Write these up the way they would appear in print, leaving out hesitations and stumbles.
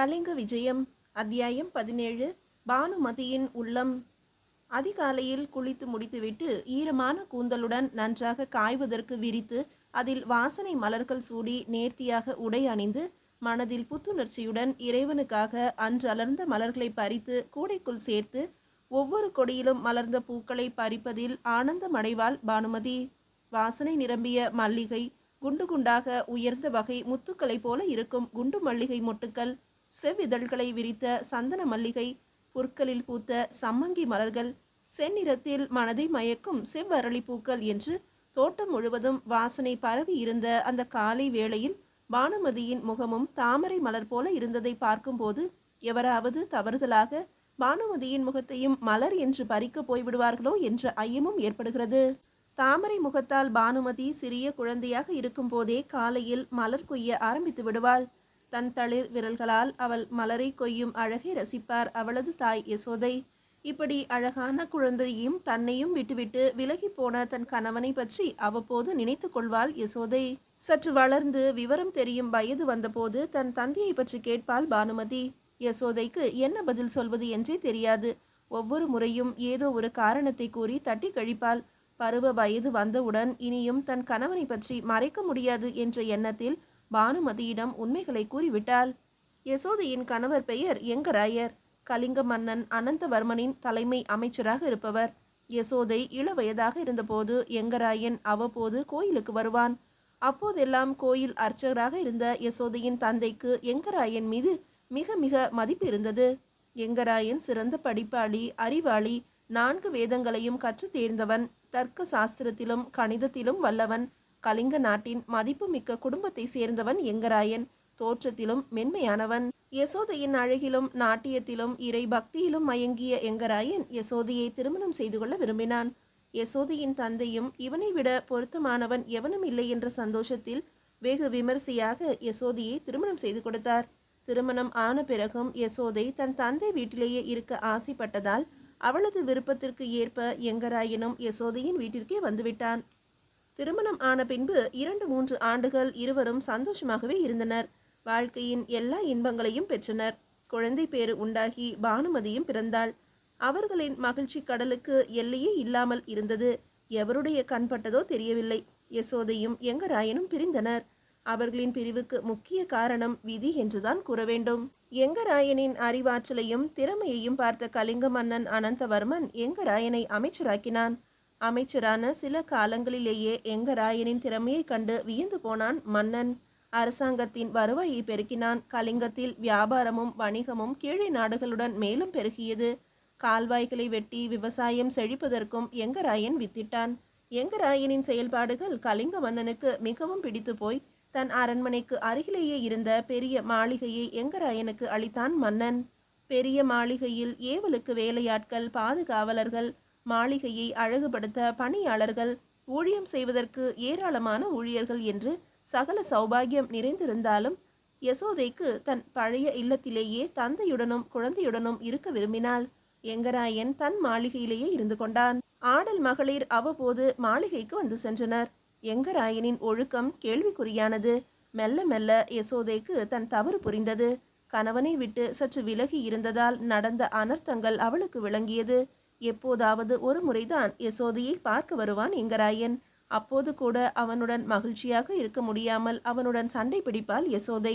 கலிங்க விஜயம் அத்தியாயம் 17. பானுமதியின் உள்ளம். அதிகாலையில் குளித்து முடித்துவிட்டு ஈரமான கூந்தலுடன் நன்றாக காய்வதற்கு விரித்து அதில் வாசனை மலர்கள் சூடி நேர்த்தியாக உடை அணிந்து மனதில் புத்துணர்ச்சியுடன் இறைவனுக்காக அன்று அலர்ந்த மலர்களை பறித்து கூடைக்குள் சேர்த்து ஒவ்வொரு கொடியிலும் மலர்ந்த பூக்களை பறிப்பதில் ஆனந்தமடைவாள் பானுமதி. வாசனை நிரம்பிய மல்லிகை, குண்டு குண்டாக உயர்ந்த வகை முத்துக்களை போல இருக்கும் குண்டு மல்லிகை மொட்டுக்கள், செவ்விதழ்களை விரித்த சந்தன மல்லிகை, புற்களில் பூத்த சம்மங்கி மலர்கள், செந்நிறத்தில் மனதை மயக்கும் செவ்வரளி பூக்கள் என்று தோட்டம் முழுவதும் வாசனை பரவி இருந்த அந்த காலை வேளையில் பானுமதியின் முகமும் தாமரை மலர் போல இருந்ததை பார்க்கும்போது எவராவது தவறுதலாக பானுமதியின் முகத்தையும் மலர் என்று பறிக்க போய்விடுவார்களோ என்ற ஐயமும் ஏற்படுகிறது. தாமரை முகத்தால் பானுமதி சிறிய குழந்தையாக இருக்கும் போதே காலையில் மலர் கொய்ய ஆரம்பித்து விடுவாள். தன் தளிர் விரல்களால் அவள் மலரை கொய்யும் அழகை ரசிப்பார் அவளது தாய் யசோதை. இப்படி அழகான குழந்தையும் தன்னையும் விட்டுவிட்டு விலகி போன தன் கணவனை பற்றி அவ்வப்போது நினைத்து கொள்வாள் யசோதை. சற்று வளர்ந்து விவரம் தெரியும் வயது வந்தபோது தன் தந்தையை பற்றி கேட்பாள் பானுமதி. யசோதைக்கு என்ன பதில் சொல்வது என்றே தெரியாது. ஒவ்வொரு முறையும் ஏதோ ஒரு காரணத்தை கூறி தட்டி கழிப்பாள். பருவ வயது வந்தவுடன் இனியும் தன் கணவனை பற்றி மறைக்க முடியாது என்ற எண்ணத்தில் பானுமதியிடம் உண்மைகளை கூறிவிட்டாள். யசோதையின் கணவர் பெயர் எங்கராயர். கலிங்க மன்னன் அனந்தவர்மனின் தலைமை அமைச்சராக இருப்பவர். யசோதை இளவயதாக இருந்தபோது எங்கராயன் அவ்வப்போது கோயிலுக்கு வருவான். அப்போதெல்லாம் கோயில் அர்ச்சகராக இருந்த யசோதையின் தந்தைக்கு எங்கராயன் மீது மிக மிக மதிப்பு இருந்தது. எங்கராயன் சிறந்த படிப்பாளி, அறிவாளி, 4 வேதங்களையும் கற்று தேர்ந்தவன், தர்க்க சாஸ்திரத்திலும் கணிதத்திலும் வல்லவன். கலிங்க நாட்டின் மதிப்புமிக்க குடும்பத்தை சேர்ந்தவன் எங்கராயன். தோற்றத்திலும் மென்மையானவன். யசோதையின் அழகிலும் நாட்டியத்திலும் இறை பக்தியிலும் மயங்கிய எங்கராயன் யசோதையை திருமணம் செய்து கொள்ள விரும்பினான். யசோதையின் தந்தையும் இவனை விட பொருத்தமானவன் எவனும் இல்லை என்ற சந்தோஷத்தில் வெகு விமர்சையாக யசோதையை திருமணம் செய்து கொடுத்தார். திருமணம் ஆன பிறகும் யசோதை தன் தந்தை வீட்டிலேயே இருக்க ஆசைப்பட்டதால் அவளது விருப்பத்திற்கு ஏற்ப எங்கராயனும் யசோதையின் வீட்டிற்கே வந்துவிட்டான். திருமணம் ஆன பின்பு 2-3 ஆண்டுகள் இருவரும் சந்தோஷமாகவே இருந்தனர். வாழ்க்கையின் எல்லா இன்பங்களையும் பெற்றனர். குழந்தை பேறு உண்டாகி பானுமதியும் பிறந்தாள். அவர்களின் மகிழ்ச்சி கடலுக்கு எல்லையே இல்லாமல் இருந்தது. எவருடைய கண்பட்டதோ தெரியவில்லை. யசோதையும் எங்கராயனும் பிரிந்தனர். அவர்களின் பிரிவுக்கு முக்கிய காரணம் விதி என்றுதான் கூற வேண்டும். எங்கராயனின் அறிவாற்றலையும் திறமையையும் பார்த்த கலிங்க மன்னன் அனந்தவர்மன் எங்கராயனை அமைச்சராக்கினான். அமைச்சரான சில காலங்களிலேயே எங்கராயனின் திறமையை கண்டு வியந்து போனான் மன்னன். அரசாங்கத்தின் வருவாயை பெருக்கினான். கலிங்கத்தில் வியாபாரமும் வணிகமும் கீழே நாடுகளுடன் மேலும் பெருகியது. கால்வாய்களை வெட்டி விவசாயம் செழிப்பதற்கும் எங்கராயன் வித்திட்டான். எங்கராயனின் செயல்பாடுகள் கலிங்க மன்னனுக்கு மிகவும் பிடித்து போய் தன் அரண்மனைக்கு அருகிலேயே இருந்த பெரிய மாளிகையை எங்கராயனுக்கு அளித்தான் மன்னன். பெரிய மாளிகையில் ஏவலுக்கு வேலையாட்கள், பாதுகாவலர்கள், மாளிகையை அழகுபடுத்த பணியாளர்கள், ஊழியம் செய்வதற்கு ஏராளமான ஊழியர்கள் என்று சகல சௌபாகியம் நிறைந்திருந்தாலும் யசோதைக்கு தன் பழைய இல்லத்திலேயே தந்தையுடனும் குழந்தையுடனும் இருக்க விரும்பினாள். எங்கராயன் தன் மாளிகையிலேயே இருந்து கொண்டான். ஆடல் மகளிர் அவ்வப்போது மாளிகைக்கு வந்து சென்றனர். எங்கராயனின் ஒழுக்கம் கேள்விக்குறியானது. மெல்ல மெல்ல யசோதைக்கு தன் தவறு புரிந்தது. கணவனை விட்டு சற்று விலகி இருந்ததால் நடந்த அனர்த்தங்கள் அவளுக்கு விளங்கியது. எப்போதாவது ஒரு முறைதான் யசோதையை பார்க்க வருவான் எங்கராயன். அப்போது கூட அவனுடன் மகிழ்ச்சியாக இருக்க முடியாமல் அவனுடன் சண்டை பிடிப்பாள் யசோதை.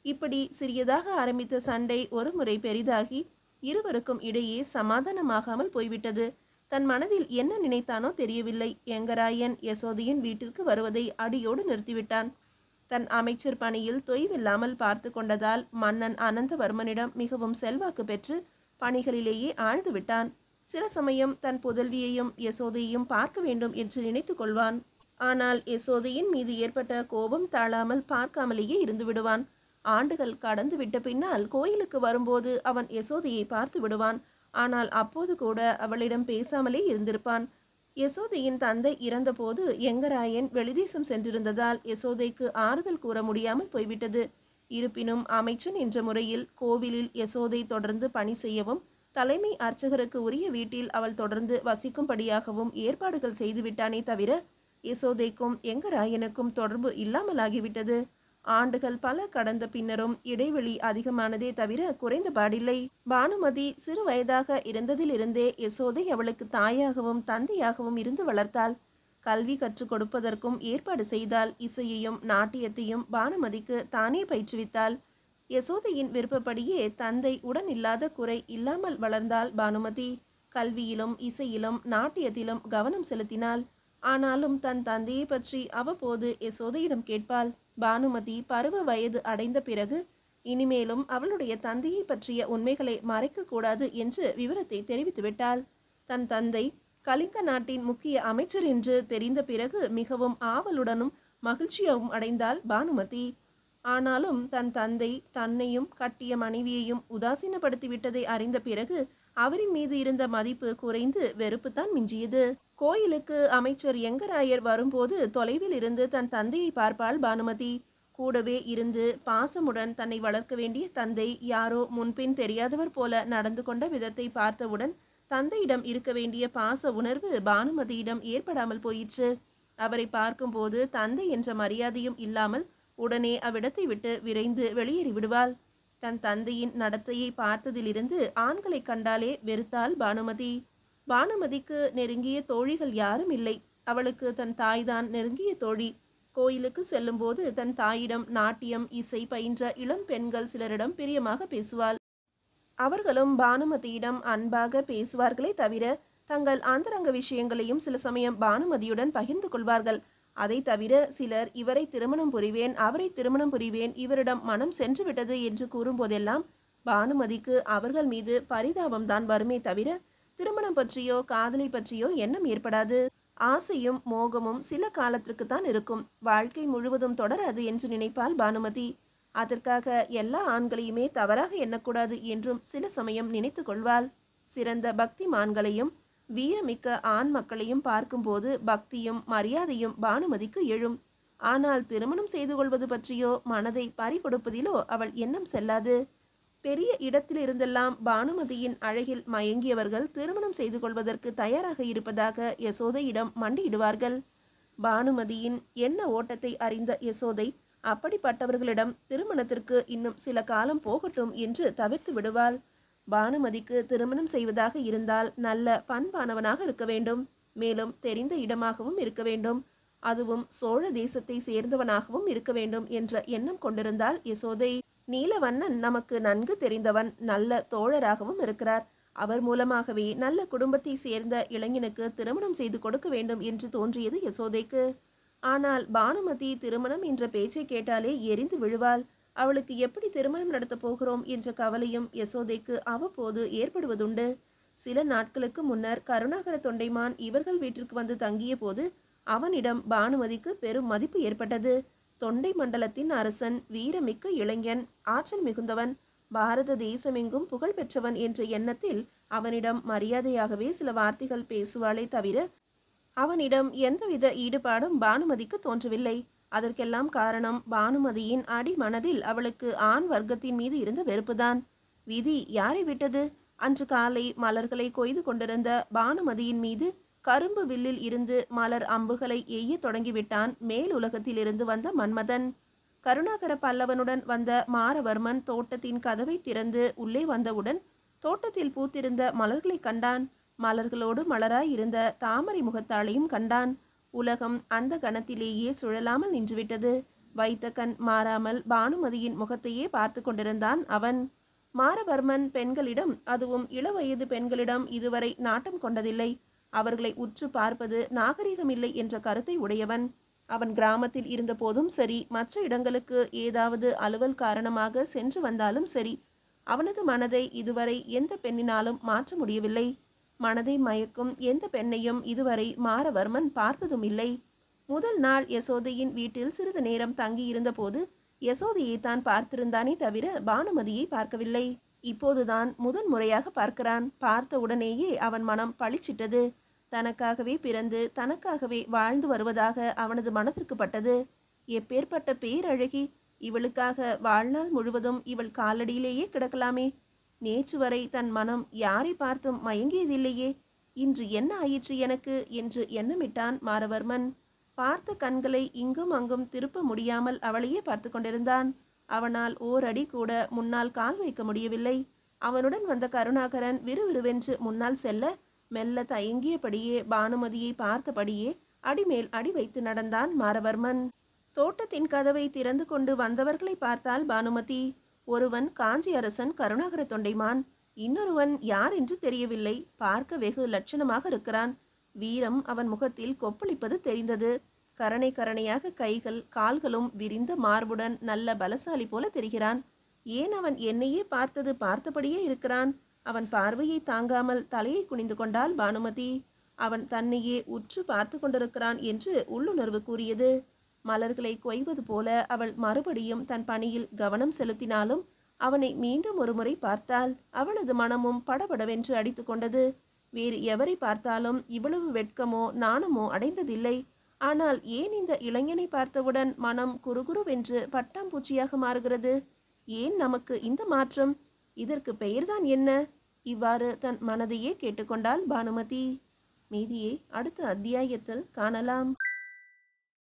இப்படி சிறியதாக ஆரம்பித்த சண்டை ஒரு முறை பெரிதாகி இருவருக்கும் இடையே சமாதானமாகாமல் போய்விட்டது. தன் மனதில் என்ன நினைத்தானோ தெரியவில்லை. எங்கராயன் யசோதையின் வீட்டிற்கு வருவதை அடியோடு நிறுத்திவிட்டான். தன் அமைச்சர் பணியில் தொய்வில்லாமல் பார்த்து கொண்டதால் மன்னன் அனந்தவர்மனிடம் மிகவும் செல்வாக்கு பெற்று பணிகளிலேயே ஆழ்ந்து விட்டான். சில சமயம் தன் புதல்வியையும் யசோதையையும் பார்க்க வேண்டும் என்று நினைத்து கொள்வான். ஆனால் யசோதையின் மீது ஏற்பட்ட கோபம் தாழாமல் பார்க்காமலேயே இருந்து விடுவான். ஆண்டுகள் கடந்து விட்ட பின்னால் கோயிலுக்கு வரும்போது அவன் யசோதையை பார்த்து விடுவான். ஆனால் அப்போது கூட அவளிடம் பேசாமலே இருந்திருப்பான். யசோதையின் தந்தை இறந்தபோது எங்கராயன் வெளிதேசம் சென்றிருந்ததால் யசோதைக்கு ஆறுதல் கூற முடியாமல் போய்விட்டது. இருப்பினும் அமைச்சன் என்ற முறையில் கோவிலில் யசோதை தொடர்ந்து பணி செய்யவும் தலைமை அர்ச்சகருக்கு உரிய வீட்டில் அவள் தொடர்ந்து வசிக்கும்படியாகவும் ஏற்பாடுகள் செய்துவிட்டானே தவிர யசோதைக்கும் எங்கராயனுக்கும் தொடர்பு இல்லாமலாகிவிட்டது. ஆண்டுகள் பல கடந்த பின்னரும் இடைவெளி அதிகமானதே தவிர குறைந்த பாடில்லை. பானுமதி சிறு வயதாக இருந்ததிலிருந்தே யசோதை அவளுக்கு தாயாகவும் தந்தையாகவும் இருந்து வளர்த்தாள். கல்வி கற்றுக் கொடுப்பதற்கும் ஏற்பாடு செய்தால். இசையையும் நாட்டியத்தையும் பானுமதிக்கு தானே பயிற்றுவித்தாள். யசோதையின் விருப்பப்படியே தந்தை உடன் இல்லாத குறை இல்லாமல் வளர்ந்தாள் பானுமதி. கல்வியிலும் இசையிலும் நாட்டியத்திலும் கவனம் செலுத்தினாள். ஆனாலும் தன் தந்தையை பற்றி அவ்வப்போது யசோதையிடம் கேட்பாள். பானுமதி பருவ வயது அடைந்த பிறகு இனிமேலும் அவளுடைய தந்தையை பற்றிய உண்மைகளை மறைக்கக்கூடாது என்று விவரத்தை தெரிவித்துவிட்டாள். தன் தந்தை கலிங்க நாட்டின் முக்கிய அமைச்சர் என்று தெரிந்த பிறகு மிகவும் ஆவலுடனும் மகிழ்ச்சியாகவும் அடைந்தாள் பானுமதி. ஆனாலும் தன் தந்தை தன்னையும் கட்டிய மனைவியையும் உதாசீனப்படுத்திவிட்டதை அறிந்த பிறகு அவரின் மீது இருந்த மதிப்பு குறைந்து வெறுப்புத்தான் மிஞ்சியது. கோயிலுக்கு அமைச்சர் எங்கராயர் வரும்போது தொலைவில் இருந்து தன் தந்தையை பார்ப்பாள் பானுமதி. கூடவே இருந்து பாசமுடன் தன்னை வளர்க்க வேண்டிய தந்தை யாரோ முன்பின் தெரியாதவர் போல நடந்து கொண்ட விதத்தை பார்த்தவுடன் தந்தையிடம் இருக்க வேண்டிய பாச உணர்வு பானுமதியிடம் ஏற்படாமல் போயிற்று. அவரை பார்க்கும்போது தந்தை என்ற மரியாதையும் இல்லாமல் உடனே அவ்விடத்தை விட்டு விரைந்து வெளியேறி விடுவாள். தன் தந்தையின் நடத்தையை பார்த்ததிலிருந்து ஆண்களை கண்டாலே வெறுத்தாள் பானுமதி. பானுமதிக்கு நெருங்கிய தோழிகள் யாரும் இல்லை. அவளுக்கு தன் தாய்தான் நெருங்கிய தோழி. கோயிலுக்கு செல்லும்போது தன் தாயிடம் நாட்டியம் இசை பயின்ற இளம் பெண்கள் சிலரிடம் பிரியமாக பேசுவாள். அவர்களும் பானுமதியிடம் அன்பாக பேசுவார்களே தவிர தங்கள் அந்தரங்க விஷயங்களையும் சில சமயம் பானுமதியுடன் பகிர்ந்து கொள்வார்கள். அதை தவிர சிலர் இவரை திருமணம் புரிவேன், அவரை திருமணம் புரிவேன், இவரிடம் மனம் சென்று விட்டது என்று கூறும்போதெல்லாம் பானுமதிக்கு அவர்கள் மீது பரிதாபம் தான் வருமே தவிர திருமணம் பற்றியோ காதலை பற்றியோ எண்ணம் ஏற்படாது. ஆசையும் மோகமும் சில காலத்திற்கு தான் இருக்கும், வாழ்க்கை முழுவதும் தொடராது என்று நினைப்பாள் பானுமதி. அதற்காக எல்லா ஆண்களையுமே தவறாக எண்ணக்கூடாது என்றும் சில சமயம் நினைத்து கொள்வாள். சிறந்த பக்திமான்களையும் வீரமிக்க ஆண் மக்களையும் பார்க்கும்போது பக்தியும் மரியாதையும் பானுமதிக்கு எழும். ஆனால் திருமணம் செய்து கொள்வது பற்றியோ மனதை பறிகொடுப்பதிலோ அவள் எண்ணம் செல்லாது. பெரிய இடத்திலிருந்தெல்லாம் பானுமதியின் அழகில் மயங்கியவர்கள் திருமணம் செய்து கொள்வதற்கு தயாராக இருப்பதாக யசோதையிடம் மண்டியிடுவார்கள். பானுமதியின் எண்ண ஓட்டத்தை அறிந்த யசோதை அப்படிப்பட்டவர்களிடம் திருமணத்திற்கு இன்னும் சில காலம் போகட்டும் என்று தவிர்த்து விடுவாள். பானுமதிக்கு திருமணம் செய்வதாக இருந்தால் நல்ல பண்பானவனாக இருக்க வேண்டும், மேலும் தெரிந்த இடமாகவும் இருக்க வேண்டும், அதுவும் சோழ தேசத்தை சேர்ந்தவனாகவும் இருக்க வேண்டும் என்ற எண்ணம் கொண்டிருந்தாள் யசோதை. நீலவண்ணன் நமக்கு நன்கு தெரிந்தவன், நல்ல தோழராகவும் இருக்கிறார். அவர் மூலமாகவே நல்ல குடும்பத்தை சேர்ந்த இளைஞனுக்கு திருமணம் செய்து கொடுக்க வேண்டும் என்று தோன்றியது யசோதைக்கு. ஆனால் பானுமதி திருமணம் என்ற பேச்சை கேட்டாலே எரிந்து விழுவாள். அவளுக்கு எப்படி திருமணம் நடத்தப் போகிறோம் என்ற கவலையும் யசோதைக்கு அவ்வப்போது ஏற்படுவதுண்டு. சில நாட்களுக்கு முன்னர் கருணாகர தொண்டைமான் இவர்கள் வீட்டிற்கு வந்து தங்கிய போது அவனிடம் பானுமதிக்கு பெரும் மதிப்பு ஏற்பட்டது. தொண்டை மண்டலத்தின் அரசன், வீரமிக்க இளைஞன், ஆற்றல் மிகுந்தவன், பாரத தேசமெங்கும் புகழ் பெற்றவன் என்ற எண்ணத்தில் அவனிடம் மரியாதையாகவே சில வார்த்தைகள் பேசுவாளே தவிர அவனிடம் எந்தவித ஈடுபாடும் பானுமதிக்கு தோன்றவில்லை. அதற்கெல்லாம் காரணம் பானுமதியின் அடிமனதில் அவளுக்கு ஆண் வர்க்கத்தின் மீது இருந்த வெறுப்புதான். விதி யாரை விட்டது? அன்று காலை மலர்களை கொய்து கொண்டிருந்த பானுமதியின் மீது கரும்பு வில்லில் இருந்து மலர் அம்புகளை எய்ய தொடங்கிவிட்டான் மேலுலகத்தில் இருந்து வந்த மன்மதன். கருணாகர பல்லவனுடன் வந்த மாரவர்மன் தோட்டத்தின் கதவை திறந்து உள்ளே வந்தவுடன் தோட்டத்தில் பூத்திருந்த மலர்களை கண்டான். மலர்களோடு மலராய் இருந்த தாமரை முகத்தாளையும் கண்டான். உலகம் அந்த கணத்திலேயே சுழலாமல் நின்றுவிட்டது. வைத்த கண் மாறாமல் பானுமதியின் முகத்தையே பார்த்து கொண்டிருந்தான் அவன். மாரவர்மன் பெண்களிடம், அதுவும் இளவயது பெண்களிடம் இதுவரை நாட்டம் கொண்டதில்லை. அவர்களை உற்று பார்ப்பது நாகரிகமில்லை என்ற கருத்தை உடையவன். அவன் கிராமத்தில் இருந்த போதும் சரி, மற்ற இடங்களுக்கு ஏதாவது அலுவல் காரணமாக சென்று வந்தாலும் சரி, அவனது மனதை இதுவரை எந்த பெண்ணினாலும் மாற்ற முடியவில்லை. மனதை மயக்கும் எந்த பெண்ணையும் இதுவரை மாரவர்மன் பார்த்ததும் இல்லை. முதல் நாள் யசோதையின் வீட்டில் சிறிது நேரம் தங்கியிருந்த போது யசோதையை தான் பார்த்திருந்தானே தவிர பானுமதியை பார்க்கவில்லை. இப்போதுதான் முதன் முறையாக பார்க்கிறான். பார்த்த உடனேயே அவன் மனம் பளிச்சிட்டது. தனக்காகவே பிறந்து தனக்காகவே வாழ்ந்து வருவதாக அவனது மனதிற்கு பட்டது. எப்பேற்பட்ட பேரழகி! இவளுக்காக வாழ்நாள் முழுவதும் இவள் காலடியிலேயே கிடக்கலாமே. நேற்று வரை தன் மனம் யாரை பார்த்தும் மயங்கியதில்லையே, இன்று என்ன ஆயிற்று எனக்கு என்று எண்ணமிட்டான் மாரவர்மன். பார்த்த கண்களை இங்கும் அங்கும் திருப்ப முடியாமல் அவளையே பார்த்து கொண்டிருந்தான். அவனால் ஓரடி கூட முன்னால் கால் வைக்க முடியவில்லை. அவனுடன் வந்த கருணாகரன் விறுவிறுவென்று முன்னால் செல்ல, மெல்ல தயங்கியபடியே பானுமதியை பார்த்தபடியே அடிமேல் அடி வைத்து நடந்தான் மாரவர்மன். தோட்டத்தின் கதவை திறந்து கொண்டு வந்தவர்களை பார்த்தால் பானுமதி. ஒருவன் காஞ்சி அரசன் கருணாகர தொண்டைமான், இன்னொருவன் யார் என்று தெரியவில்லை. பார்க்க வெகு லட்சணமாக இருக்கிறான். வீரம் அவன் முகத்தில் கொப்பளிப்பது தெரிந்தது. கரணை கரணையாக கைகள் கால்களும் விரிந்த மார்புடன் நல்ல பலசாலி போல தெரிகிறான். ஏன் அவன் என்னையே பார்த்தபடியே இருக்கிறான்? அவன் பார்வையை தாங்காமல் தலையை குனிந்து கொண்டாள் பானுமதி. அவன் தன்னையே உற்று பார்த்து கொண்டிருக்கிறான் என்று உள்ளுணர்வு கூறியது. மலர்களை கொய்வது போல அவள் மறுபடியும் தன் பணியில் கவனம் செலுத்தினாலும் அவனை மீண்டும் ஒரு முறை பார்த்தாள். அவளது மனமும் படபடவென்று அடித்து கொண்டது. வேறு எவரை பார்த்தாலும் இவ்வளவு வெட்கமோ நாணமோ அடைந்ததில்லை. ஆனால் ஏன் இந்த இளைஞனை பார்த்தவுடன் மனம் குறுகுறுவென்று பட்டாம்பூச்சியாக மாறுகிறது? ஏன் நமக்கு இந்த மாற்றம்? இதற்கு பெயர்தான் என்ன? இவ்வாறு தன் மனதையே கேட்டுக்கொண்டாள் பானுமதி. மீதியை அடுத்த அத்தியாயத்தில் காணலாம்.